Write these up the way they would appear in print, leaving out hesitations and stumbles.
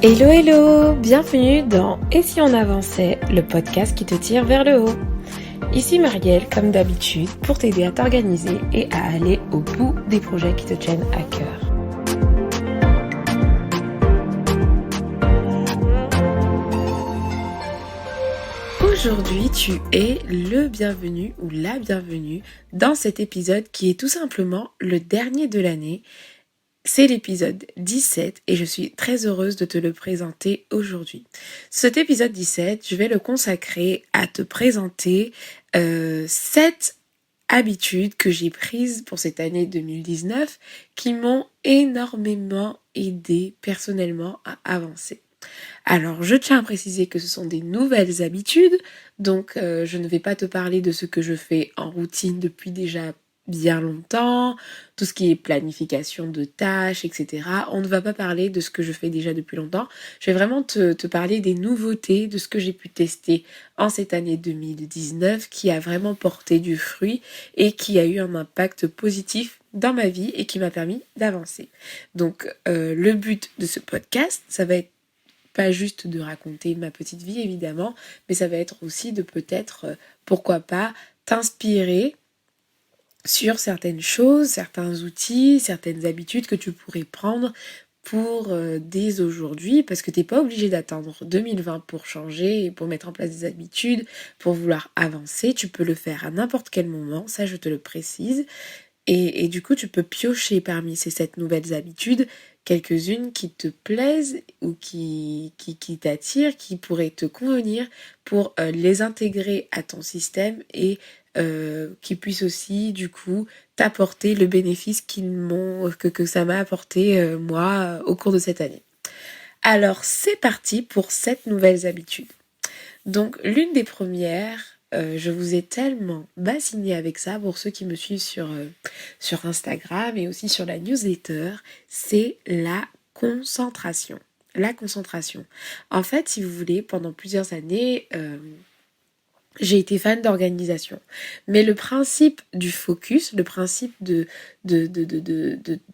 Hello hello, bienvenue dans Et si on avançait, le podcast qui te tire vers le haut. Ici Marielle, comme d'habitude, pour t'aider à t'organiser et à aller au bout des projets qui te tiennent à cœur. Aujourd'hui, tu es le bienvenu ou la bienvenue dans cet épisode qui est tout simplement le dernier de l'année. C'est l'épisode 17 et je suis très heureuse de te le présenter aujourd'hui. Cet épisode 17, je vais le consacrer à te présenter 7 habitudes que j'ai prises pour cette année 2019 qui m'ont énormément aidé personnellement à avancer. Alors, je tiens à préciser que ce sont des nouvelles habitudes, donc je ne vais pas te parler de ce que je fais en routine depuis déjà bien longtemps, tout ce qui est planification de tâches, etc. On ne va pas parler de ce que je fais déjà depuis longtemps. Je vais vraiment te parler des nouveautés, de ce que j'ai pu tester en cette année 2019 qui a vraiment porté du fruit et qui a eu un impact positif dans ma vie et qui m'a permis d'avancer. Donc, le but de ce podcast, ça va être pas juste de raconter ma petite vie évidemment, mais ça va être aussi de peut-être, pourquoi pas, t'inspirer sur certaines choses, certains outils, certaines habitudes que tu pourrais prendre pour dès aujourd'hui, parce que t'es pas obligé d'attendre 2020 pour changer et pour mettre en place des habitudes, pour vouloir avancer, tu peux le faire à n'importe quel moment, ça je te le précise. Et du coup, tu peux piocher parmi ces 7 nouvelles habitudes quelques-unes qui te plaisent ou qui t'attirent, qui pourraient te convenir pour les intégrer à ton système et qui puissent aussi, du coup, t'apporter le bénéfice que ça m'a apporté, moi, au cours de cette année. Alors, c'est parti pour 7 nouvelles habitudes. Donc, l'une des premières, je vous ai tellement bassiné avec ça pour ceux qui me suivent sur Instagram et aussi sur la newsletter, c'est la concentration. La concentration. En fait, si vous voulez, pendant plusieurs années, j'ai été fan d'organisation. Mais le principe du focus, le principe de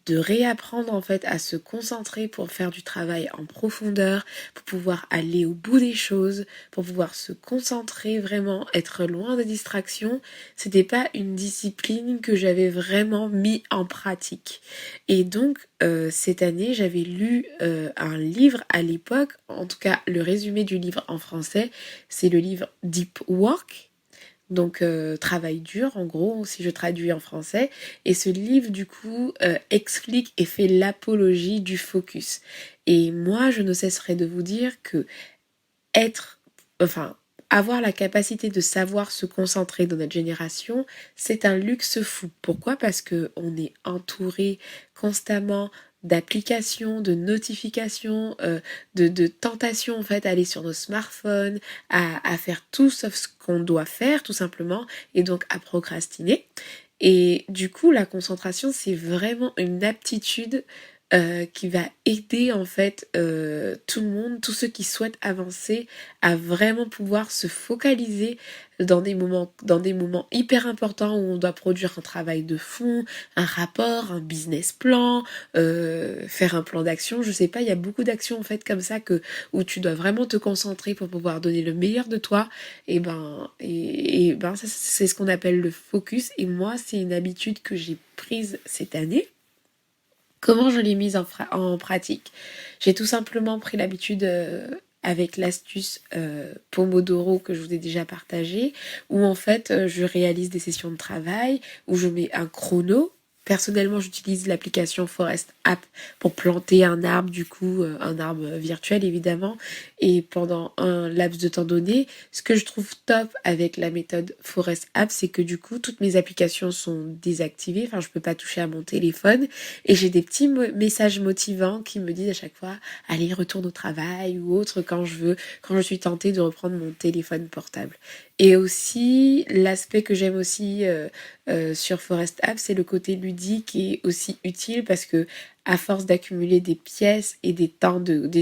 réapprendre en fait à se concentrer pour faire du travail en profondeur, pour pouvoir aller au bout des choses, pour pouvoir se concentrer vraiment, être loin des distractions, c'était pas une discipline que j'avais vraiment mis en pratique. Et donc, cette année, j'avais lu un livre à l'époque, en tout cas le résumé du livre en français, c'est le livre Deep Work, donc travail dur en gros si je traduis en français, et ce livre du coup explique et fait l'apologie du focus. Et moi je ne cesserai de vous dire que avoir la capacité de savoir se concentrer dans notre génération, c'est un luxe fou. Pourquoi ? Parce que on est entouré constamment d'applications, de notifications, de tentations en fait à aller sur nos smartphones, à faire tout sauf ce qu'on doit faire tout simplement, et donc à procrastiner. Et du coup, la concentration, c'est vraiment une aptitude qui va aider en fait tout le monde, tous ceux qui souhaitent avancer, à vraiment pouvoir se focaliser dans des moments hyper importants où on doit produire un travail de fond, un rapport, un business plan, faire un plan d'action, je sais pas, il y a beaucoup d'actions en fait comme ça où tu dois vraiment te concentrer pour pouvoir donner le meilleur de toi. Et ben ça c'est ce qu'on appelle le focus, et moi c'est une habitude que j'ai prise cette année. Comment je l'ai mise en pratique? J'ai tout simplement pris l'habitude avec l'astuce Pomodoro que je vous ai déjà partagée, où en fait je réalise des sessions de travail, où je mets un chrono. Personnellement, j'utilise l'application Forest App pour planter un arbre, du coup, un arbre virtuel évidemment, et pendant un laps de temps donné. Ce que je trouve top avec la méthode Forest App, c'est que du coup, toutes mes applications sont désactivées, enfin, je peux pas toucher à mon téléphone, et j'ai des petits messages motivants qui me disent à chaque fois, allez, retourne au travail ou autre quand je suis tentée de reprendre mon téléphone portable. Et aussi, l'aspect que j'aime aussi sur Forest App, c'est le côté ludique et aussi utile parce que à force d'accumuler des pièces et des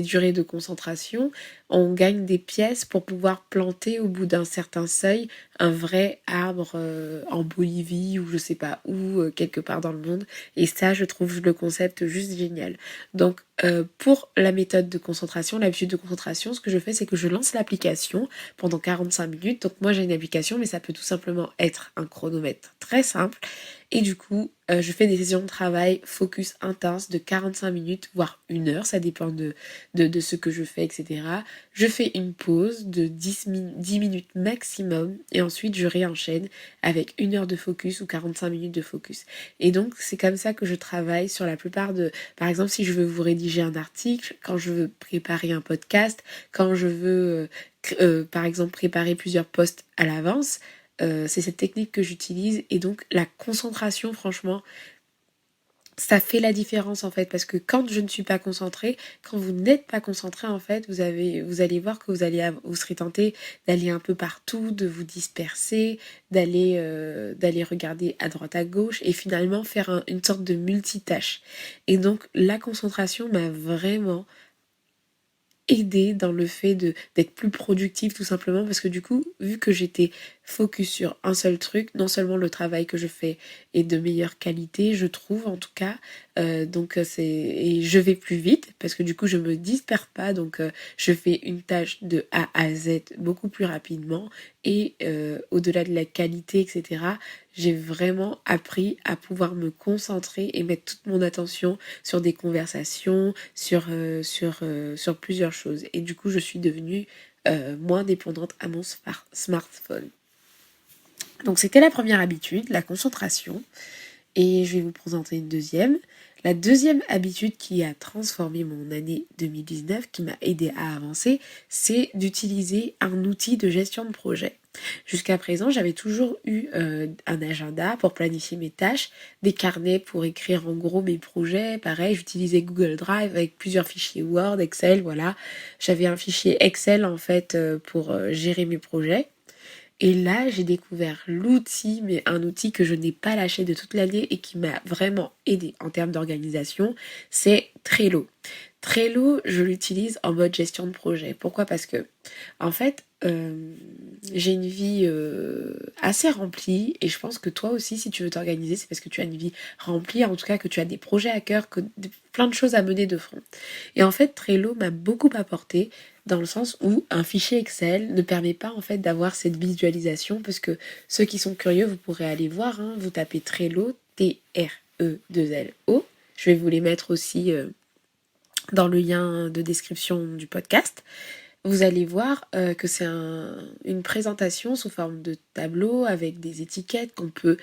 durées de concentration, on gagne des pièces pour pouvoir planter au bout d'un certain seuil un vrai arbre en Bolivie ou je sais pas où, quelque part dans le monde. Et ça, je trouve le concept juste génial. Donc, pour la méthode de concentration, l'habitude de concentration, ce que je fais, c'est que je lance l'application pendant 45 minutes. Donc, moi, j'ai une application, mais ça peut tout simplement être un chronomètre très simple. Et du coup, je fais des sessions de travail focus intense de 45 minutes, voire 1 heure, ça dépend de ce que je fais, etc. Je fais une pause de 10 minutes maximum et ensuite je réenchaîne avec 1 heure de focus ou 45 minutes de focus. Et donc, c'est comme ça que je travaille sur la plupart de... Par exemple, si je veux vous rédiger un article, quand je veux préparer un podcast, quand je veux, par exemple, préparer plusieurs posts à l'avance, c'est cette technique que j'utilise et donc la concentration, franchement, ça fait la différence en fait parce que quand je ne suis pas concentrée, quand vous n'êtes pas concentré en fait, vous allez voir que vous serez tenté d'aller un peu partout, de vous disperser, d'aller regarder à droite à gauche et finalement faire une sorte de multitâche. Et donc la concentration m'a vraiment aidé dans le fait d'être plus productive tout simplement parce que du coup vu que j'étais focus sur un seul truc, non seulement le travail que je fais est de meilleure qualité, je trouve en tout cas, et je vais plus vite parce que du coup je me disperse pas, donc je fais une tâche de A à Z beaucoup plus rapidement et au-delà de la qualité, etc., j'ai vraiment appris à pouvoir me concentrer et mettre toute mon attention sur des conversations, sur plusieurs choses. Et du coup, je suis devenue moins dépendante à mon smartphone. Donc c'était la première habitude, la concentration. Et je vais vous présenter une deuxième. La deuxième habitude qui a transformé mon année 2019, qui m'a aidé à avancer, c'est d'utiliser un outil de gestion de projet. Jusqu'à présent, j'avais toujours eu un agenda pour planifier mes tâches, des carnets pour écrire en gros mes projets. Pareil, j'utilisais Google Drive avec plusieurs fichiers Word, Excel, voilà. J'avais un fichier Excel en fait pour gérer mes projets. Et là, j'ai découvert l'outil, mais un outil que je n'ai pas lâché de toute l'année et qui m'a vraiment aidé en termes d'organisation, c'est Trello. Trello, je l'utilise en mode gestion de projet. Pourquoi ? Parce que, en fait, j'ai une vie assez remplie et je pense que toi aussi, si tu veux t'organiser, c'est parce que tu as une vie remplie, en tout cas que tu as des projets à cœur, plein de choses à mener de front. Et en fait, Trello m'a beaucoup apporté dans le sens où un fichier Excel ne permet pas en fait d'avoir cette visualisation parce que ceux qui sont curieux, vous pourrez aller voir, hein, vous tapez Trello, Trello. Je vais vous les mettre aussi dans le lien de description du podcast. Vous allez voir que c'est une présentation sous forme de tableau avec des étiquettes qu'on peut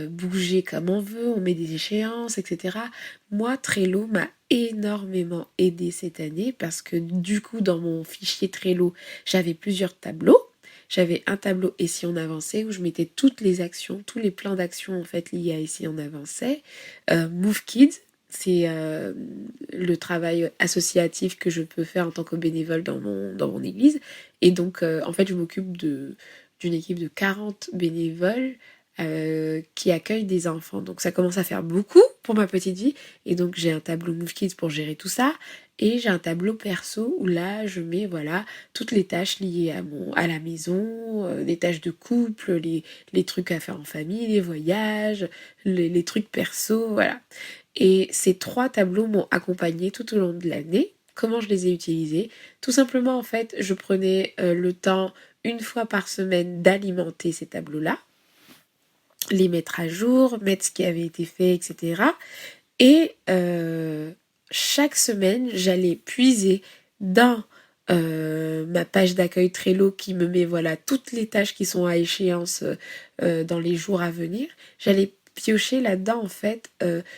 bouger comme on veut, on met des échéances, etc. Moi, Trello m'a énormément aidé cette année parce que du coup, dans mon fichier Trello, j'avais plusieurs tableaux. J'avais un tableau Et si on avançait où je mettais toutes les actions, tous les plans d'action en fait liés à Et si on avançait. Move Kids, c'est le travail associatif que je peux faire en tant que bénévole dans mon église. Et donc, en fait, je m'occupe d'une équipe de 40 bénévoles qui accueillent des enfants. Donc, ça commence à faire beaucoup pour ma petite vie. Et donc, j'ai un tableau Move Kids pour gérer tout ça. Et j'ai un tableau perso où là, je mets voilà toutes les tâches liées à la maison, les tâches de couple, les trucs à faire en famille, les voyages, les trucs perso, voilà. Et ces 3 tableaux m'ont accompagnée tout au long de l'année. Comment je les ai utilisés ? Tout simplement, en fait, je prenais le temps, une fois par semaine, d'alimenter ces tableaux-là, les mettre à jour, mettre ce qui avait été fait, etc. Et chaque semaine, j'allais puiser dans ma page d'accueil Trello qui me met voilà toutes les tâches qui sont à échéance dans les jours à venir. J'allais piocher là-dedans en fait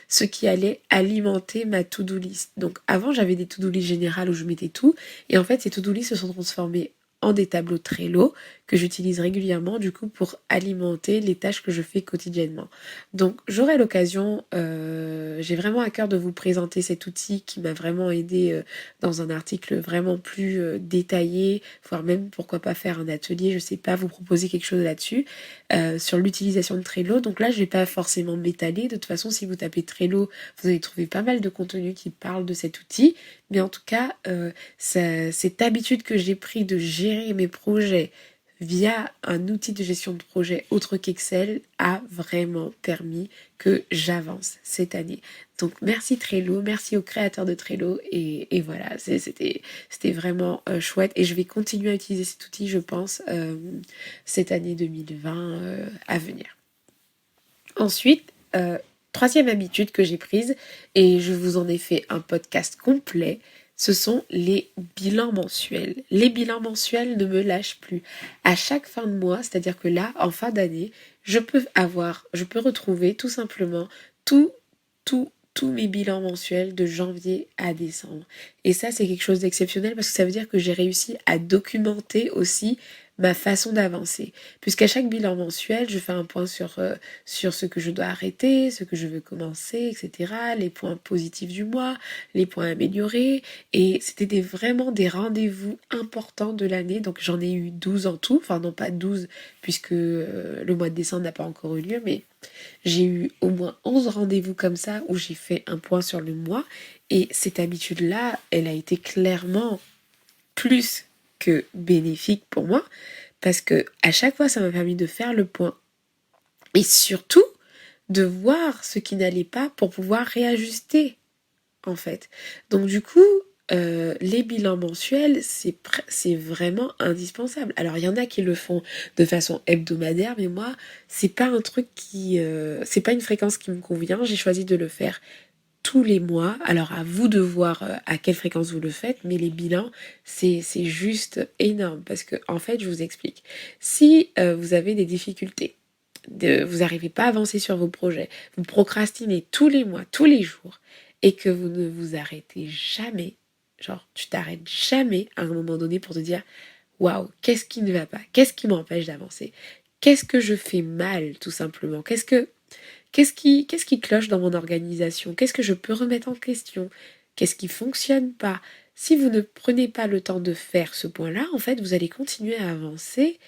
ce qui allait alimenter ma to-do list. Donc avant j'avais des to-do list générales où je mettais tout et en fait ces to-do list se sont transformées en des tableaux Trello que j'utilise régulièrement du coup pour alimenter les tâches que je fais quotidiennement. Donc j'aurai l'occasion, j'ai vraiment à cœur de vous présenter cet outil qui m'a vraiment aidé dans un article vraiment plus détaillé, voire même pourquoi pas faire un atelier, je sais pas, vous proposer quelque chose là-dessus, sur l'utilisation de Trello. Donc là je vais pas forcément m'étaler, de toute façon si vous tapez Trello, vous allez trouver pas mal de contenu qui parle de cet outil, mais en tout cas cette habitude que j'ai pris de gérer mes projets via un outil de gestion de projet autre qu'Excel a vraiment permis que j'avance cette année. Donc merci Trello, merci aux créateurs de Trello et voilà, c'était vraiment chouette et je vais continuer à utiliser cet outil je pense cette année 2020 à venir. Ensuite, troisième habitude que j'ai prise et je vous en ai fait un podcast complet, ce sont les bilans mensuels. Les bilans mensuels ne me lâchent plus. À chaque fin de mois, c'est-à-dire que là, en fin d'année, je peux retrouver tout simplement tous mes bilans mensuels de janvier à décembre. Et ça, c'est quelque chose d'exceptionnel parce que ça veut dire que j'ai réussi à documenter aussi ma façon d'avancer. Puisqu'à chaque bilan mensuel, je fais un point sur ce que je dois arrêter, ce que je veux commencer, etc. Les points positifs du mois, les points améliorés. Et c'était vraiment des rendez-vous importants de l'année. Donc j'en ai eu 12 en tout. Enfin non pas 12 puisque le mois de décembre n'a pas encore eu lieu. Mais j'ai eu au moins 11 rendez-vous comme ça où j'ai fait un point sur le mois. Et cette habitude-là, elle a été clairement plus que bénéfique pour moi parce que à chaque fois ça m'a permis de faire le point et surtout de voir ce qui n'allait pas pour pouvoir réajuster en fait. Donc du coup les bilans mensuels c'est vraiment indispensable. Alors il y en a qui le font de façon hebdomadaire mais moi c'est pas un truc c'est pas une fréquence qui me convient. J'ai choisi de le faire tous les mois. Alors à vous de voir à quelle fréquence vous le faites, mais les bilans, c'est juste énorme parce que en fait, je vous explique. Si vous avez des difficultés, vous n'arrivez pas à avancer sur vos projets, vous procrastinez tous les mois, tous les jours, et que vous ne vous arrêtez jamais, genre tu t'arrêtes jamais à un moment donné pour te dire waouh, qu'est-ce qui ne va pas? Qu'est-ce qui m'empêche d'avancer? Qu'est-ce que je fais mal tout simplement? Qu'est-ce qui cloche dans mon organisation? Qu'est-ce que je peux remettre en question? Qu'est-ce qui fonctionne pas? Si vous ne prenez pas le temps de faire ce point-là, en fait, vous allez continuer à avancer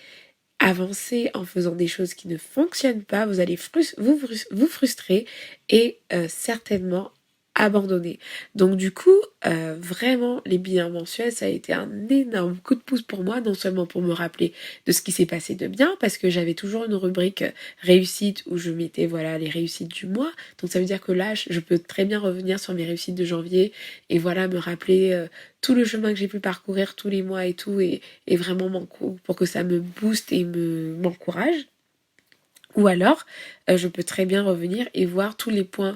en faisant des choses qui ne fonctionnent pas, vous allez vous frustrer et certainement abandonner. Donc du coup, vraiment, les bilans mensuels, ça a été un énorme coup de pouce pour moi, non seulement pour me rappeler de ce qui s'est passé de bien, parce que j'avais toujours une rubrique réussite où je mettais voilà les réussites du mois. Donc ça veut dire que là, je peux très bien revenir sur mes réussites de janvier et voilà me rappeler tout le chemin que j'ai pu parcourir tous les mois et tout, et vraiment pour que ça me booste et m'encourage. Ou alors, je peux très bien revenir et voir tous les points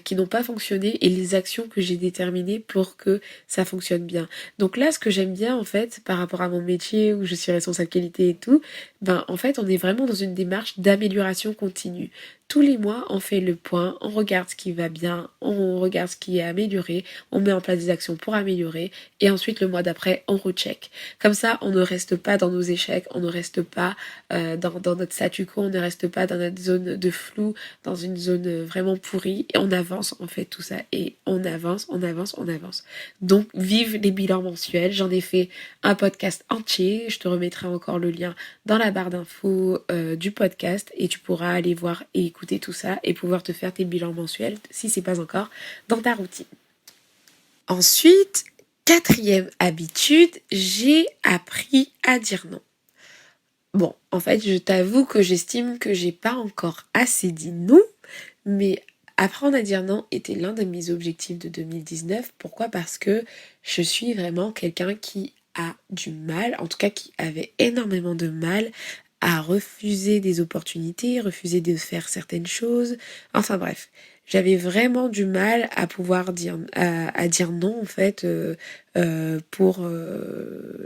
qui n'ont pas fonctionné et les actions que j'ai déterminées pour que ça fonctionne bien. Donc là, ce que j'aime bien en fait, par rapport à mon métier où je suis responsable qualité et tout, ben en fait, on est vraiment dans une démarche d'amélioration continue. Tous les mois, on fait le point, on regarde ce qui va bien, on regarde ce qui est amélioré, on met en place des actions pour améliorer et ensuite le mois d'après, on recheck. Comme ça, on ne reste pas dans nos échecs, on ne reste pas dans notre statu quo, on ne reste pas dans notre zone de flou, dans une zone vraiment pourrie et on avance en fait tout ça et on avance. Donc vive les bilans mensuels, j'en ai fait un podcast entier, je te remettrai encore le lien dans la barre d'infos du podcast et tu pourras aller voir et écouter tout ça et pouvoir te faire tes bilans mensuels si c'est pas encore dans ta routine. Ensuite, quatrième habitude, j'ai appris à dire non. Bon, en fait, je t'avoue que j'estime que j'ai pas encore assez dit non, mais apprendre à dire non était l'un de mes objectifs de 2019. Pourquoi? Parce que je suis vraiment quelqu'un qui a du mal, en tout cas qui avait énormément de mal à refuser des opportunités, refuser de faire certaines choses. Enfin bref, j'avais vraiment du mal à pouvoir dire à dire non en fait pour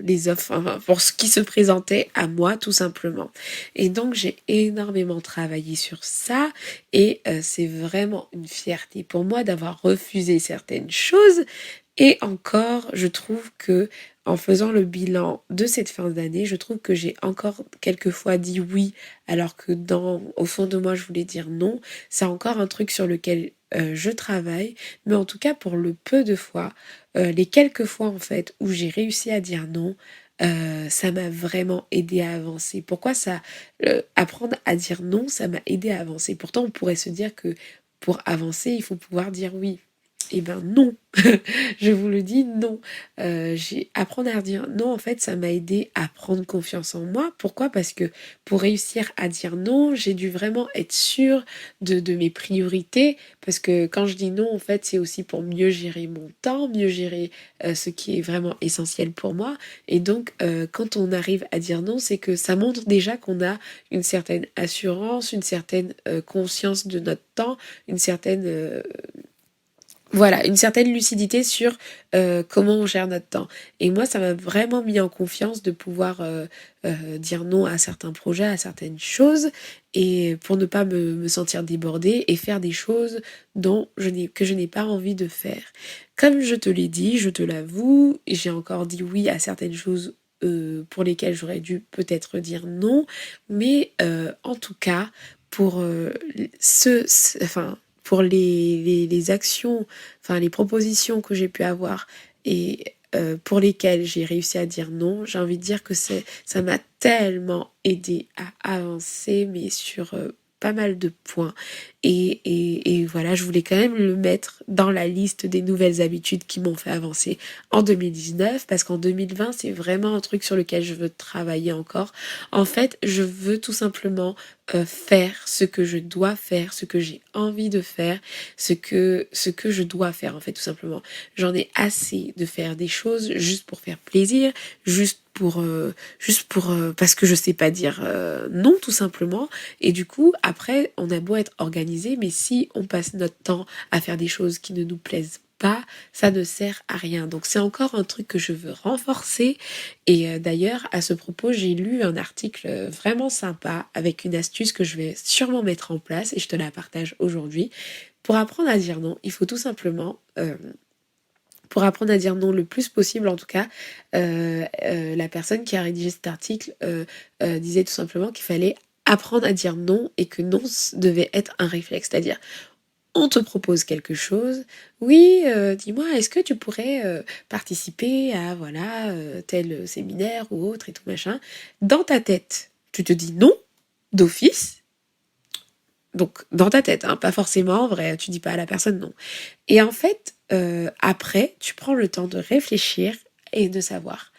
les offres, enfin, pour ce qui se présentait à moi tout simplement. Et donc j'ai énormément travaillé sur ça et c'est vraiment une fierté pour moi d'avoir refusé certaines choses. Et encore, je trouve que en faisant le bilan de cette fin d'année, je trouve que j'ai encore quelquefois dit oui, alors que au fond de moi, je voulais dire non. C'est encore un truc sur lequel je travaille, mais en tout cas, pour le peu de fois, les quelques fois en fait où j'ai réussi à dire non, ça m'a vraiment aidé à avancer. Pourquoi ça, apprendre à dire non, ça m'a aidé à avancer. Pourtant, on pourrait se dire que pour avancer, il faut pouvoir dire oui. Eh ben non, je vous le dis, non. Apprendre à dire non, en fait, ça m'a aidé à prendre confiance en moi. Pourquoi? Parce que pour réussir à dire non, j'ai dû vraiment être sûre de mes priorités. Parce que quand je dis non, en fait, c'est aussi pour mieux gérer mon temps, mieux gérer ce qui est vraiment essentiel pour moi. Et donc, quand on arrive à dire non, c'est que ça montre déjà qu'on a une certaine assurance, une certaine conscience de notre temps, une certaine voilà, une certaine lucidité sur comment on gère notre temps. Et moi, ça m'a vraiment mis en confiance de pouvoir dire non à certains projets, à certaines choses, et pour ne pas me sentir débordée et faire des choses que je n'ai pas envie de faire. Comme je te l'ai dit, je te l'avoue, j'ai encore dit oui à certaines choses pour lesquelles j'aurais dû peut-être dire non, mais en tout cas, pour enfin, pour les actions, enfin les propositions que j'ai pu avoir et pour lesquelles j'ai réussi à dire non, j'ai envie de dire que ça m'a tellement aidé à avancer, mais sur pas mal de points. Et voilà, je voulais quand même le mettre dans la liste des nouvelles habitudes qui m'ont fait avancer en 2019, parce qu'en 2020, c'est vraiment un truc sur lequel je veux travailler encore. En fait, je veux tout simplement faire ce que je dois faire, ce que j'ai envie de faire, ce que je dois faire en fait tout simplement. J'en ai assez de faire des choses juste pour faire plaisir, juste pour parce que je sais pas dire non tout simplement. Et du coup après on a beau être organisé, mais si on passe notre temps à faire des choses qui ne nous plaisent pas, ça ne sert à rien. Donc c'est encore un truc que je veux renforcer. Et d'ailleurs, à ce propos, j'ai lu un article vraiment sympa avec une astuce que je vais sûrement mettre en place et je te la partage aujourd'hui. Pour apprendre à dire non, il faut tout simplement, pour apprendre à dire non le plus possible en tout cas, la personne qui a rédigé cet article disait tout simplement qu'il fallait apprendre à dire non et que non devait être un réflexe. C'est-à-dire, on te propose quelque chose, oui, dis-moi, est-ce que tu pourrais participer à voilà tel séminaire ou autre et tout machin. Dans ta tête, tu te dis non d'office. Donc dans ta tête, hein, pas forcément en vrai, tu dis pas à la personne non. Et en fait, après, tu prends le temps de réfléchir et de savoir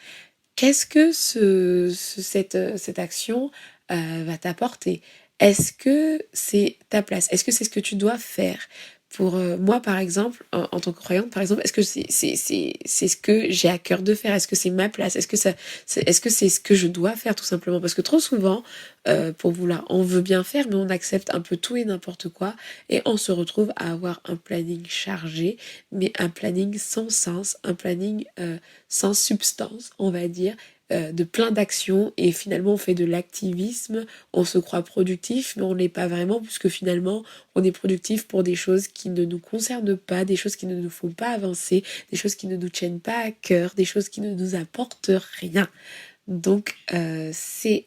qu'est-ce que cette action va t'apporter. Est-ce que c'est ta place? Est-ce que c'est ce que tu dois faire? Pour moi, par exemple, en tant que croyante, par exemple, est-ce que c'est ce que j'ai à cœur de faire? Est-ce que c'est ma place? Est-ce que c'est ce que je dois faire tout simplement? Parce que trop souvent, pour vous là, on veut bien faire, mais on accepte un peu tout et n'importe quoi, et on se retrouve à avoir un planning chargé, mais un planning sans sens, un planning sans substance, on va dire, de plein d'actions, et finalement on fait de l'activisme, on se croit productif, mais on l'est pas vraiment, puisque finalement on est productif pour des choses qui ne nous concernent pas, des choses qui ne nous font pas avancer, des choses qui ne nous tiennent pas à cœur, des choses qui ne nous apportent rien. Donc c'est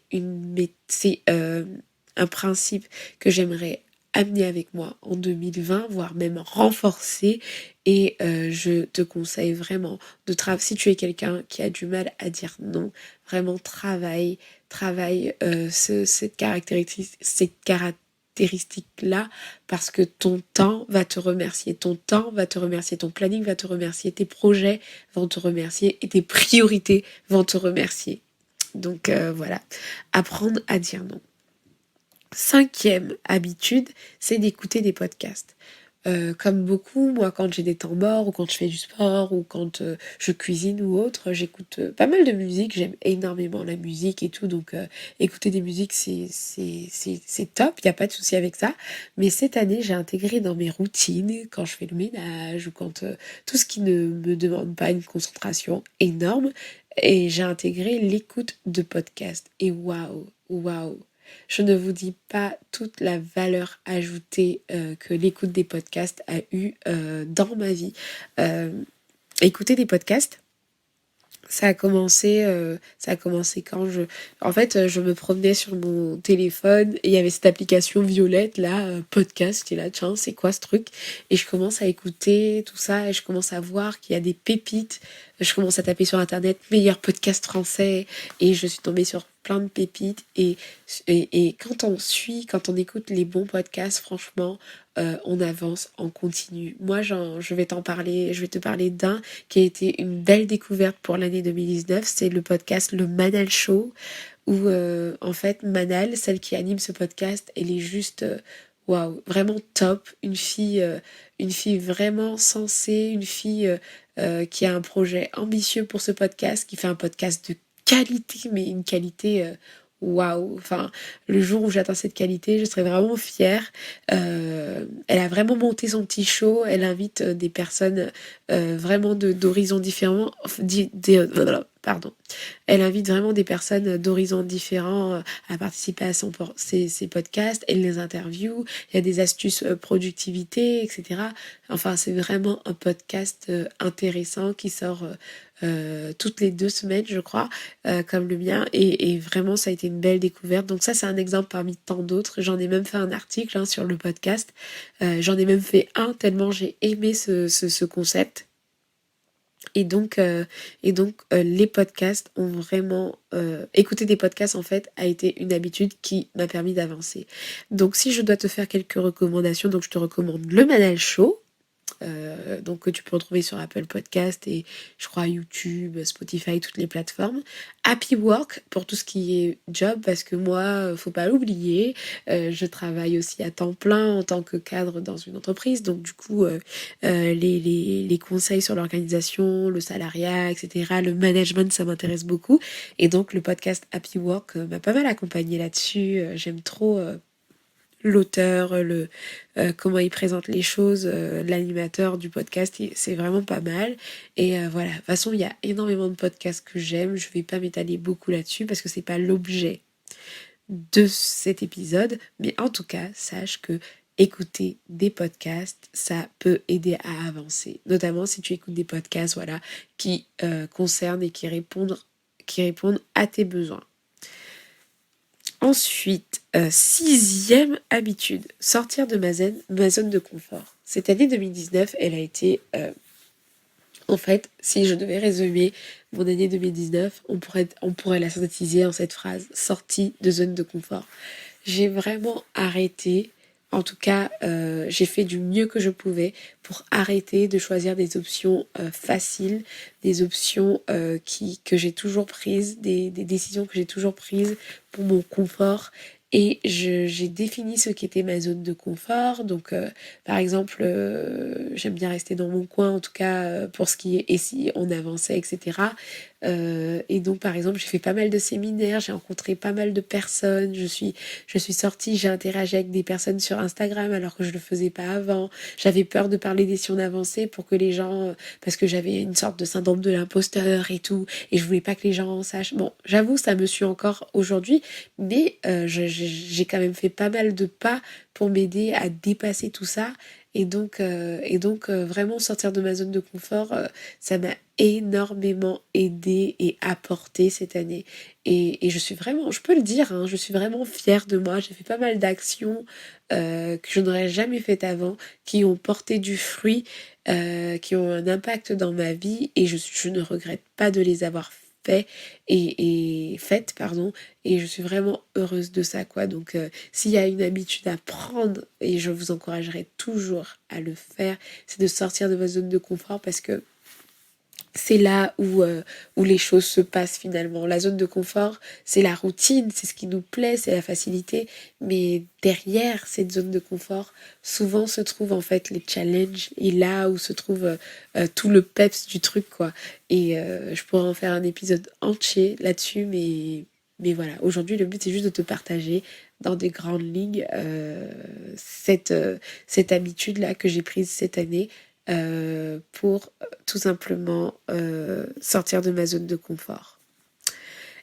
un principe que j'aimerais amener avec moi en 2020, voire même renforcer. Et je te conseille vraiment si tu es quelqu'un qui a du mal à dire non, vraiment travaille cette caractéristique-là, parce que ton temps va te remercier, ton planning va te remercier, tes projets vont te remercier et tes priorités vont te remercier. Donc voilà, apprendre à dire non. 5e habitude, c'est d'écouter des podcasts. Comme beaucoup, moi, quand j'ai des temps morts ou quand je fais du sport ou quand je cuisine ou autre, j'écoute pas mal de musique. J'aime énormément la musique et tout, donc écouter des musiques, c'est top, il n'y a pas de souci avec ça. Mais cette année, j'ai intégré dans mes routines, quand je fais le ménage ou quand tout ce qui ne me demande pas une concentration énorme, et j'ai intégré l'écoute de podcasts. Et waouh, waouh! Je ne vous dis pas toute la valeur ajoutée que l'écoute des podcasts a eu dans ma vie. Euh, Écouter des podcasts, ça a commencé quand en fait, je me promenais sur mon téléphone et il y avait cette application violette là, podcast. J'étais là, tiens, c'est quoi ce truc? Et je commence à écouter tout ça et je commence à voir qu'il y a des pépites. Je commence à taper sur internet meilleur podcast français et je suis tombée sur plein de pépites et quand on écoute les bons podcasts, franchement, on avance en continu. Moi, je vais je vais te parler d'un qui a été une belle découverte pour l'année 2019, c'est le podcast Le Manal Show, où en fait Manal, celle qui anime ce podcast, elle est juste waouh, vraiment top, une fille vraiment sensée, une fille qui a un projet ambitieux pour ce podcast, qui fait un podcast de qualité, mais une qualité waouh, enfin le jour où j'atteins cette qualité, je serai vraiment fière. Elle a vraiment monté son petit show, elle invite des personnes vraiment d'horizons différents, pardon. Elle invite vraiment des personnes d'horizons différents à participer à ses podcasts. Elle les interviewe. Il y a des astuces productivité, etc. Enfin, c'est vraiment un podcast intéressant qui sort toutes les 2 semaines, je crois, comme le mien. Et vraiment, ça a été une belle découverte. Donc ça, c'est un exemple parmi tant d'autres. J'en ai même fait un article sur le podcast. J'en ai même fait un tellement j'ai aimé ce concept. Les podcasts ont vraiment... écouter des podcasts, en fait, a été une habitude qui m'a permis d'avancer. Donc, si je dois te faire quelques recommandations, donc je te recommande le Manal Show, donc que tu peux retrouver sur Apple Podcast et je crois YouTube, Spotify, toutes les plateformes. Happy Work pour tout ce qui est job parce que moi, faut pas l'oublier, je travaille aussi à temps plein en tant que cadre dans une entreprise, donc du coup les conseils sur l'organisation, le salariat, etc., le management, ça m'intéresse beaucoup et donc le podcast Happy Work m'a pas mal accompagné là-dessus. J'aime trop l'auteur, comment il présente les choses, l'animateur du podcast, c'est vraiment pas mal. Et voilà, de toute façon, il y a énormément de podcasts que j'aime. Je vais pas m'étaler beaucoup là-dessus parce que c'est pas l'objet de cet épisode. Mais en tout cas, sache que écouter des podcasts, ça peut aider à avancer. Notamment si tu écoutes des podcasts, voilà, qui concernent et qui répondent à tes besoins. Ensuite, 6e habitude, sortir de ma zone de confort. Cette année 2019, elle a été, en fait, si je devais résumer mon année 2019, on pourrait la synthétiser en cette phrase, sortie de zone de confort. J'ai vraiment arrêté, en tout cas, j'ai fait du mieux que je pouvais pour arrêter de choisir des options faciles, des options que j'ai toujours prises, des décisions que j'ai toujours prises pour mon confort. Et j'ai défini ce qui était ma zone de confort. Donc, par exemple, j'aime bien rester dans mon coin, en tout cas pour ce qui est et si on avançait, etc. Et donc, par exemple, j'ai fait pas mal de séminaires, j'ai rencontré pas mal de personnes, je suis sortie, j'ai interagi avec des personnes sur Instagram alors que je le faisais pas avant. J'avais peur de parler des si on avançait pour que les gens, parce que j'avais une sorte de syndrome de l'imposteur et tout, et je voulais pas que les gens en sachent. Bon, j'avoue, ça me suit encore aujourd'hui, mais j'ai quand même fait pas mal de pas pour m'aider à dépasser tout ça. Vraiment sortir de ma zone de confort, ça m'a énormément aidé et apporté cette année. Et je suis vraiment, je peux le dire, hein, je suis vraiment fière de moi. J'ai fait pas mal d'actions que je n'aurais jamais faites avant, qui ont porté du fruit, qui ont un impact dans ma vie et je ne regrette pas de les avoir fait et faites, pardon, et je suis vraiment heureuse de ça, quoi. Donc s'il y a une habitude à prendre, et je vous encouragerai toujours à le faire, c'est de sortir de votre zone de confort parce que c'est là où les choses se passent finalement. La zone de confort, c'est la routine, c'est ce qui nous plaît, c'est la facilité. Mais derrière cette zone de confort, souvent se trouvent en fait les challenges et là où se trouve tout le peps du truc, quoi. Et je pourrais en faire un épisode entier là-dessus, mais voilà. Aujourd'hui, le but, c'est juste de te partager dans des grandes lignes cette habitude-là que j'ai prise cette année pour tout simplement sortir de ma zone de confort.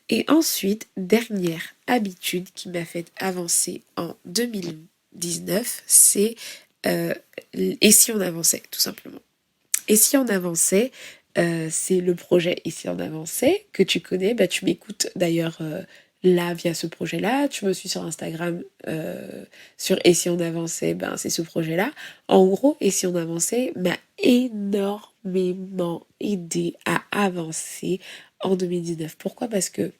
Et ensuite, dernière habitude qui m'a fait avancer en 2019, c'est et si on avançait, tout simplement. Et si on avançait, c'est le projet Et si on avançait que tu connais, bah, tu m'écoutes d'ailleurs là via ce projet-là, tu me suis sur Instagram sur Et si on avançait, ben c'est ce projet-là. En gros, Et si on avançait m'a énormément aidé à avancer en 2019. Pourquoi? Parce que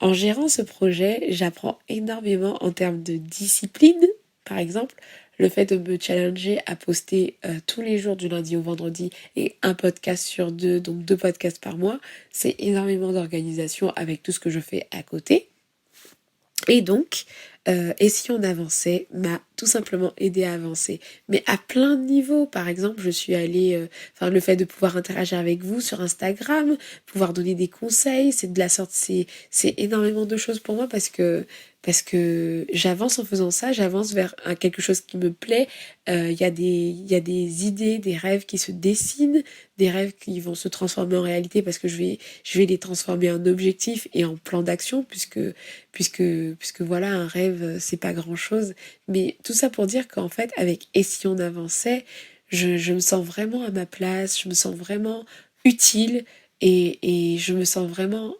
en gérant ce projet, j'apprends énormément en termes de discipline, par exemple. Le fait de me challenger à poster tous les jours du lundi au vendredi et un podcast sur deux, donc 2 podcasts par mois, c'est énormément d'organisation avec tout ce que je fais à côté. Et donc, Et si on avançait m'a tout simplement aidé à avancer. Mais à plein de niveaux. Par exemple, je suis allée... le fait de pouvoir interagir avec vous sur Instagram, pouvoir donner des conseils, c'est de la sorte... C'est énormément de choses pour moi parce que j'avance en faisant ça, j'avance vers quelque chose qui me plaît. Il y a des idées, des rêves qui se dessinent, des rêves qui vont se transformer en réalité parce que je vais les transformer en objectifs et en plan d'action puisque voilà, un rêve, c'est pas grand chose. Mais tout ça pour dire qu'en fait, avec Et si on avançait, je me sens vraiment à ma place, je me sens vraiment utile et je me sens vraiment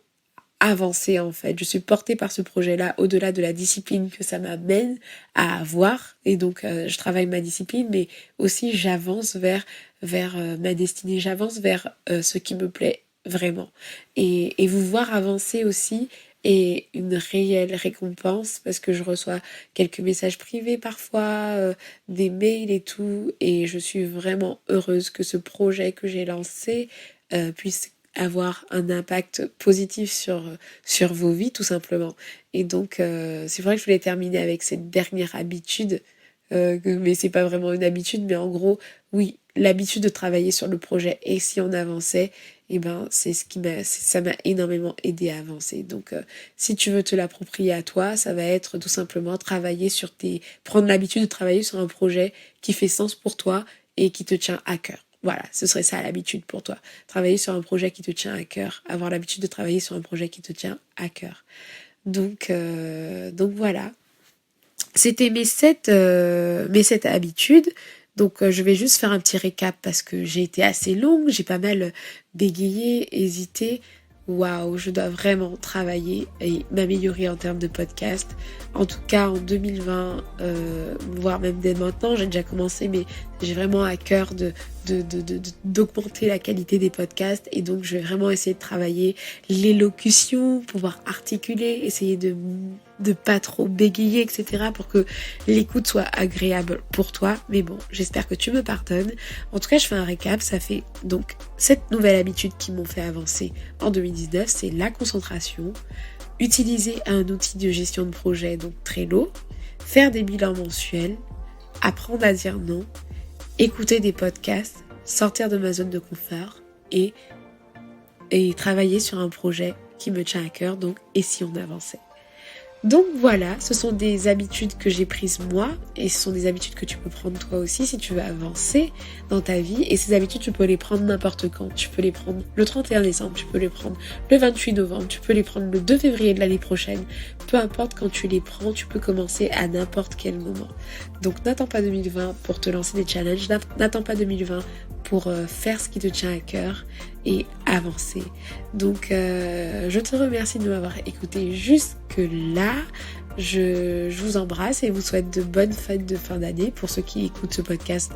avancer en fait. Je suis portée par ce projet-là au-delà de la discipline que ça m'amène à avoir et donc je travaille ma discipline mais aussi j'avance vers ma destinée, j'avance vers ce qui me plaît vraiment et vous voir avancer aussi est une réelle récompense parce que je reçois quelques messages privés parfois, des mails et tout et je suis vraiment heureuse que ce projet que j'ai lancé puisse avoir un impact positif sur vos vies tout simplement. Et donc c'est vrai que je voulais terminer avec cette dernière habitude, mais c'est pas vraiment une habitude, mais en gros, oui, l'habitude de travailler sur le projet Et si on avançait, et ben c'est ça m'a énormément aidé à avancer. Donc si tu veux te l'approprier à toi, ça va être tout simplement prendre l'habitude de travailler sur un projet qui fait sens pour toi et qui te tient à cœur. Voilà, ce serait ça l'habitude pour toi. Travailler sur un projet qui te tient à cœur. Avoir l'habitude de travailler sur un projet qui te tient à cœur. Donc voilà. C'était mes sept habitudes. Donc je vais juste faire un petit récap parce que j'ai été assez longue. J'ai pas mal bégayé, hésité. Waouh, je dois vraiment travailler et m'améliorer en termes de podcast. En tout cas, en 2020, voire même dès maintenant, j'ai déjà commencé, mais j'ai vraiment à cœur d'augmenter la qualité des podcasts. Et donc, je vais vraiment essayer de travailler l'élocution, pouvoir articuler, essayer de pas trop bégayer, etc. pour que l'écoute soit agréable pour toi. Mais bon, j'espère que tu me pardonnes. En tout cas, je fais un récap. Ça fait donc 7 nouvelles habitudes qui m'ont fait avancer en 2019. C'est la concentration, utiliser un outil de gestion de projet, donc Trello, faire des bilans mensuels, apprendre à dire non, écouter des podcasts, sortir de ma zone de confort et travailler sur un projet qui me tient à cœur, donc Et si on avançait. Donc voilà, ce sont des habitudes que j'ai prises moi et ce sont des habitudes que tu peux prendre toi aussi si tu veux avancer dans ta vie. Et ces habitudes, tu peux les prendre n'importe quand. Tu peux les prendre le 31 décembre, tu peux les prendre le 28 novembre, tu peux les prendre le 2 février de l'année prochaine. Peu importe quand tu les prends, tu peux commencer à n'importe quel moment. Donc n'attends pas 2020 pour te lancer des challenges, n'attends pas 2020 pour faire ce qui te tient à cœur et avancer. Donc je te remercie de m'avoir écouté jusque-là. Je vous embrasse et vous souhaite de bonnes fêtes de fin d'année pour ceux qui écoutent ce podcast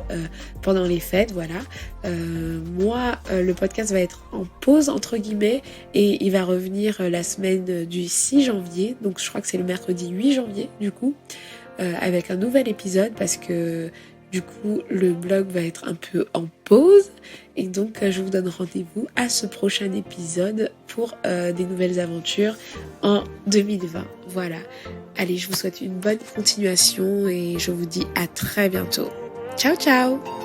pendant les fêtes, voilà. Moi, le podcast va être en pause entre guillemets et il va revenir la semaine du 6 janvier, donc je crois que c'est le mercredi 8 janvier du coup, avec un nouvel épisode parce que Du coup, le blog va être un peu en pause. Et donc, je vous donne rendez-vous à ce prochain épisode pour des nouvelles aventures en 2020. Voilà. Allez, je vous souhaite une bonne continuation et je vous dis à très bientôt. Ciao, ciao!